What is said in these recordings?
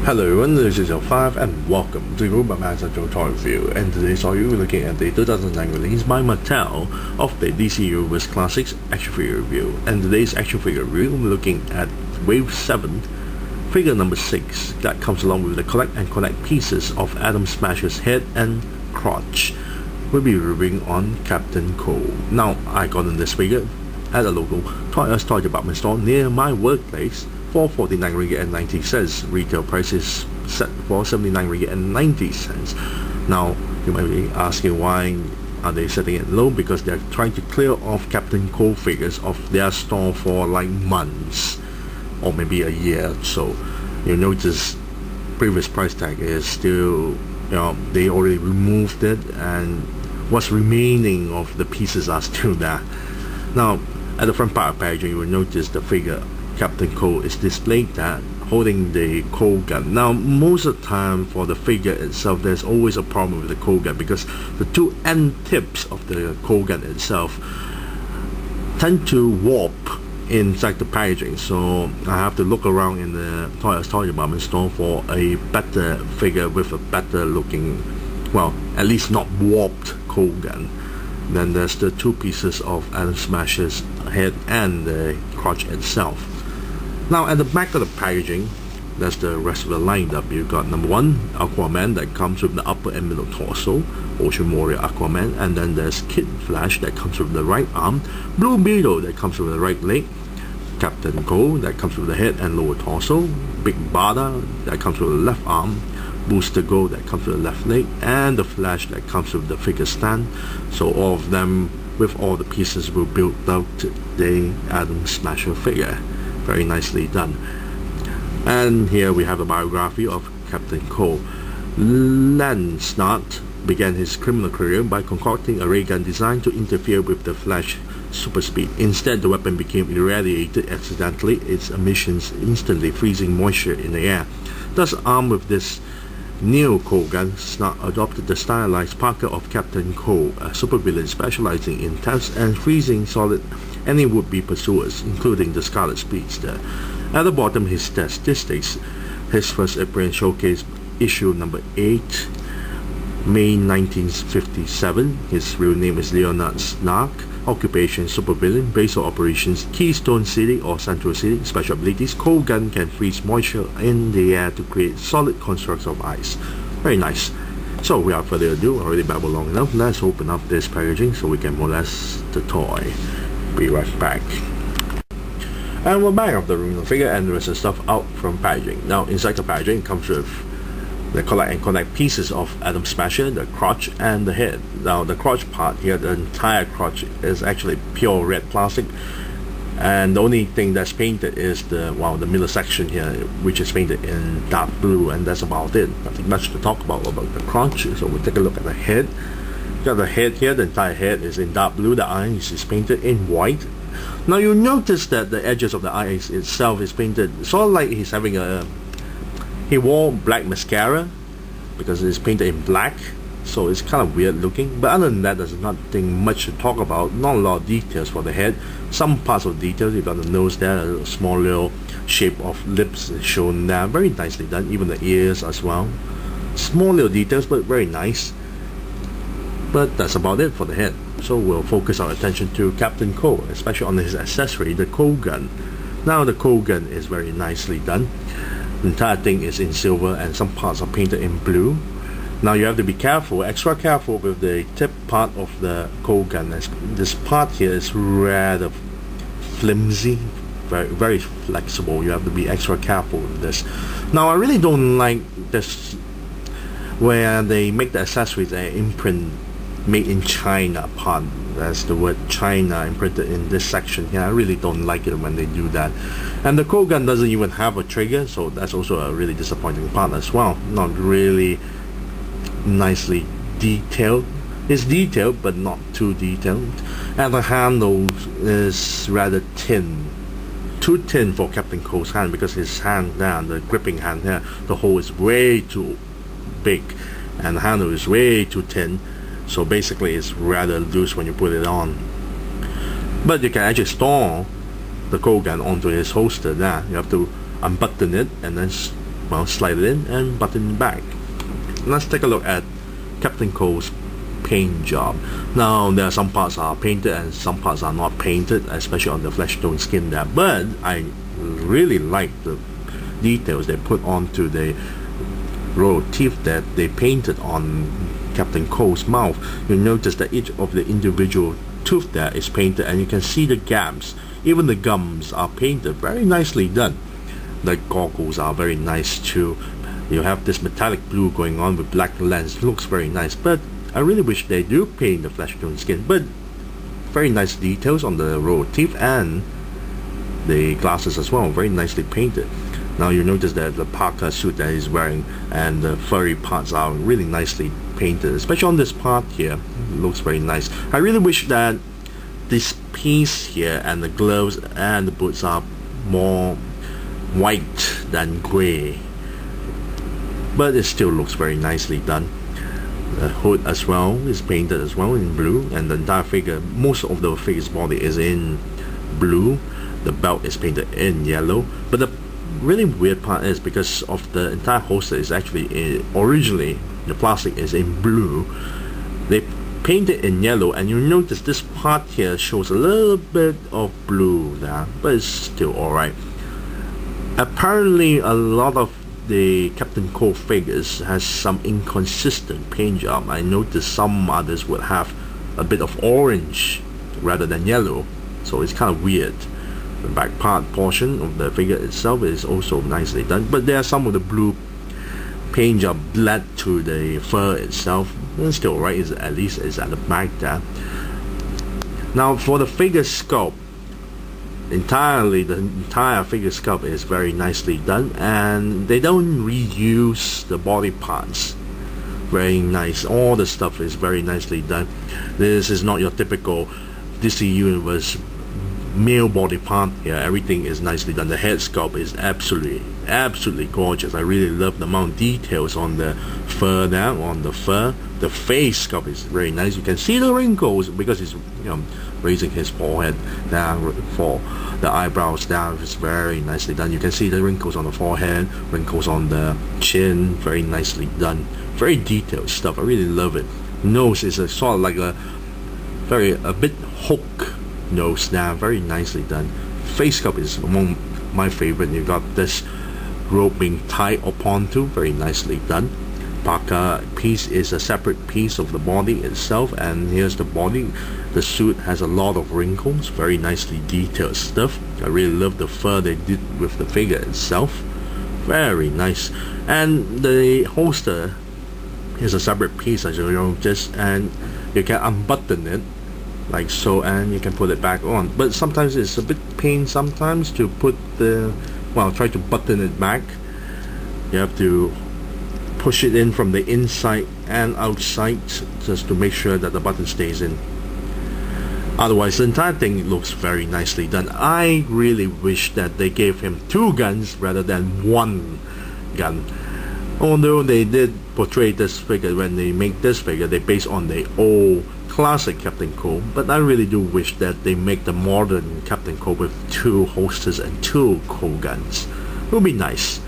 Hello everyone, this is your 5 and welcome to Group Central Toy Review, and today's review we're looking at the 2009 release by Mattel of the DC Universe Classics action figure review. And today's action figure review we're looking at Wave 7, figure number 6, that comes along with the collect and connect pieces of Atom Smasher's head and crotch. We'll be reviewing on Captain Cold. Now, I got in this figure at a local Toys Toy department store near my workplace for 49 ringgit and 90 cents. Retail price is set for 79 ringgit and 90 cents. Now, you might be asking why are they setting it low? Because they're trying to clear off Captain Cold figures off their store for like months or maybe a year. So you notice previous price tag is still, they already removed it, and what's remaining of the pieces are still there. Now, at the front part of packaging, you will notice the figure Captain Cold is displayed that holding the cold gun. Now, most of the time for the figure itself, there's always a problem with the cold gun because the two end tips of the cold gun itself tend to warp inside the packaging. So I have to look around in the toy department store for a better figure with a better looking, well, at least not warped cold gun. Then there's the two pieces of Atom Smasher's head and the crotch itself. Now, at the back of the packaging, that's the rest of the lineup. You've got number 1, Aquaman, that comes with the upper and middle torso, Ocean Warrior Aquaman, and then there's Kid Flash that comes with the right arm, Blue Beetle that comes with the right leg, Captain Cold that comes with the head and lower torso, Big Bada that comes with the left arm, Booster Gold that comes with the left leg, and the Flash that comes with the figure stand. So all of them with all the pieces will build out the Atom Smasher figure. Very nicely done. And here we have a biography of Captain Cold. Landsnart began his criminal career by concocting a ray gun designed to interfere with the Flash super speed. Instead, the weapon became irradiated accidentally, its emissions instantly freezing moisture in the air. Thus, armed with this new cold gun, Snart adopted the stylized Parker of Captain Cold, a supervillain specializing in tense and freezing solid any would-be pursuers, including the Scarlet Speedster. At the bottom, his statistics. His first appearance showcase issue number 8, May 1957. His real name is Leonard Snark. Occupation supervillain. Base of operations Keystone City or Central City. Special abilities: cold gun can freeze moisture in the air to create solid constructs of ice. Very nice. So without further ado, already babbled long enough, let's open up this packaging so we can molest the toy. Be right back. And we're back of the original figure, and the rest of the stuff out from packaging. Now, inside the packaging comes with the collect and connect pieces of Atom Smasher, the crotch and the head. Now, the crotch part here, the entire crotch is actually pure red plastic, and the only thing that's painted is the middle section here, which is painted in dark blue, and that's about it. Nothing much to talk about the crotch. So we'll take a look at the head. You got the head here. The entire head is in dark blue. The eyes is painted in white. Now, you'll notice that the edges of the eyes itself is painted sort of like he's having he wore black mascara because it's painted in black, so it's kind of weird looking. But other than that, there's nothing much to talk about. Not a lot of details for the head. Some parts of details. You've got the nose there, a small little shape of lips is shown there. Very nicely done. Even the ears as well. Small little details, but very nice. But that's about it for the head. So we'll focus our attention to Captain Cold, especially on his accessory, the cold gun. Now, the cold gun is very nicely done. The entire thing is in silver and some parts are painted in blue. Now, you have to be careful, extra careful with the tip part of the cold gun. This part here is rather flimsy, very flexible. You have to be extra careful with this. Now, I really don't like this where they make the accessories an imprint made in China part. That's the word China imprinted in this section here. I really don't like it when they do that. And the cold gun doesn't even have a trigger, so that's also a really disappointing part as well. Not really nicely detailed. It's detailed, but not too detailed. And the handle is rather thin. Too thin for Captain Cold's hand, because his hand there, the gripping hand here, the hole is way too big and the handle is way too thin. So basically it's rather loose when you put it on. But you can actually store the cold gun onto his holster there. You have to unbutton it and then well, slide it in and button it back. Let's take a look at Captain Cole's paint job. Now there are some parts are painted and some parts are not painted, especially on the flesh tone skin there, but I really like the details they put onto the row of teeth that they painted on Captain Cole's mouth. You'll notice that each of the individual tooth there is painted, and you can see the gaps. Even the gums are painted, very nicely done. The goggles are very nice too. You have this metallic blue going on with black lens. It looks very nice, but I really wish they do paint the flesh tone skin. But very nice details on the row of teeth and the glasses as well, very nicely painted. Now you notice that the parka suit that he's wearing and the furry parts are really nicely painted, especially on this part here. It looks very nice. I really wish that this piece here and the gloves and the boots are more white than gray, but it still looks very nicely done. The hood as well is painted as well in blue, and the entire figure, most of the figure's body is in blue. The belt is painted in yellow, but the really weird part is because of the entire holster is actually originally the plastic is in blue, they paint it in yellow, and you'll notice this part here shows a little bit of blue there, but it's still alright. Apparently a lot of the Captain Cole figures has some inconsistent paint job. I noticed some others would have a bit of orange rather than yellow, so it's kind of weird. The back part portion of the figure itself is also nicely done, but there are some of the blue paint job bled to the fur itself. It's still alright, at least it's at the back there. Now for the figure sculpt, the entire figure sculpt is very nicely done, and they don't reuse the body parts. Very nice, all the stuff is very nicely done. This is not your typical DC Universe male body part here. Everything is nicely done. The head sculpt is absolutely gorgeous. I really love the amount of details on the fur there, on the fur. The face sculpt is very nice. You can see the wrinkles because he's raising his forehead there for the eyebrows there. It's very nicely done. You can see the wrinkles on the forehead, wrinkles on the chin, very nicely done. Very detailed stuff. I really love it. Nose is a sort of like a bit hook nose now, very nicely done. Face sculpt is among my favorite. You got this rope being tied upon to, very nicely done. Parka piece is a separate piece of the body itself, and here's the body. The suit has a lot of wrinkles, very nicely detailed stuff. I really love the fur they did with the figure itself, very nice. And the holster is a separate piece, as you know, and you can unbutton it like so, and you can put it back on. But sometimes it's a bit pain sometimes to put try to button it back. You have to push it in from the inside and outside just to make sure that the button stays in. Otherwise the entire thing looks very nicely done. I really wish that they gave him 2 guns rather than 1 gun. Although they did portray this figure, when they make this figure, they base on the old classic Captain Cole, but I really do wish that they make the modern Captain Cole with 2 holsters and 2 Cole guns. It would be nice.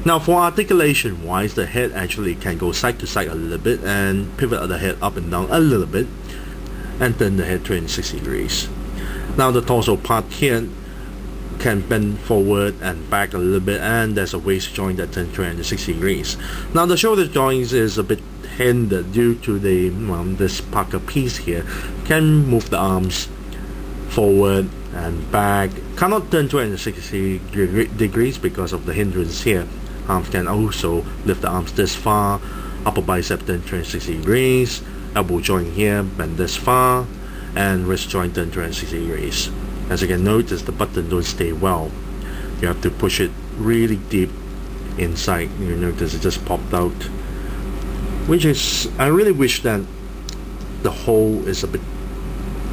Now for articulation wise, the head actually can go side to side a little bit and pivot the head up and down a little bit and turn the head 360 degrees. Now the torso part here can bend forward and back a little bit, and there's a waist joint that turns 360 degrees. Now the shoulder joint is a bit hindered due to the this Parker piece here. Can move the arms forward and back, cannot turn 260 degrees because of the hindrance here. Arms can also lift the arms this far, upper bicep turn 360 degrees, elbow joint here bend this far, and wrist joint turn 360 degrees. As you can notice, the button don't stay well. You have to push it really deep inside. You notice it just popped out, which is, I really wish that the hole is a bit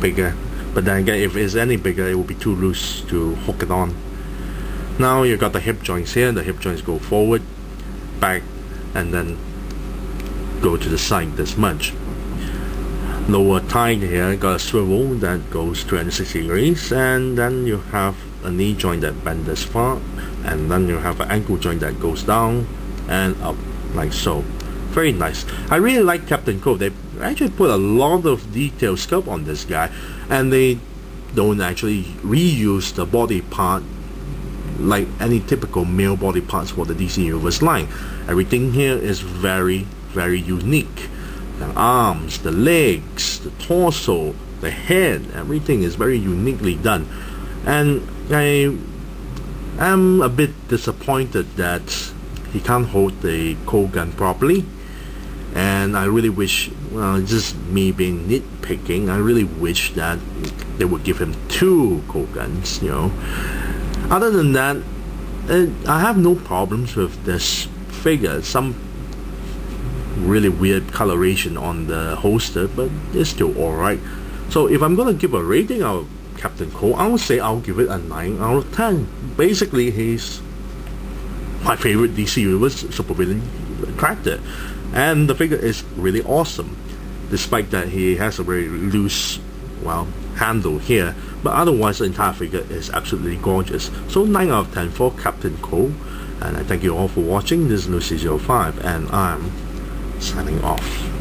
bigger, but then again, if it's any bigger, it will be too loose to hook it on. Now you got the hip joints here. The hip joints go forward, back, and then go to the side this much. Lower thigh here got a swivel that goes 360 degrees, and then you have a knee joint that bends this far, and then you have an ankle joint that goes down and up like so. Very nice. I really like Captain Cold. They actually put a lot of detailed sculpt on this guy, and they don't actually reuse the body part like any typical male body parts for the DC Universe line. Everything here is very unique. The arms, the legs, the torso, the head, everything is very uniquely done. And I am a bit disappointed that he can't hold the cold gun properly. And I really wish, well, just me being nitpicking, I really wish that they would give him 2 cold guns, you know. Other than that, I have no problems with this figure. Some really weird coloration on the holster, but it's still alright. So if I'm gonna give a rating of Captain Cold, I would say I'll give it a 9 out of 10. Basically, he's my favorite DC Universe supervillain character, and the figure is really awesome, despite that he has a very loose, well, handle here, but otherwise the entire figure is absolutely gorgeous. So 9 out of 10 for Captain Cold, and I thank you all for watching. This is Lucy05, and I'm signing off.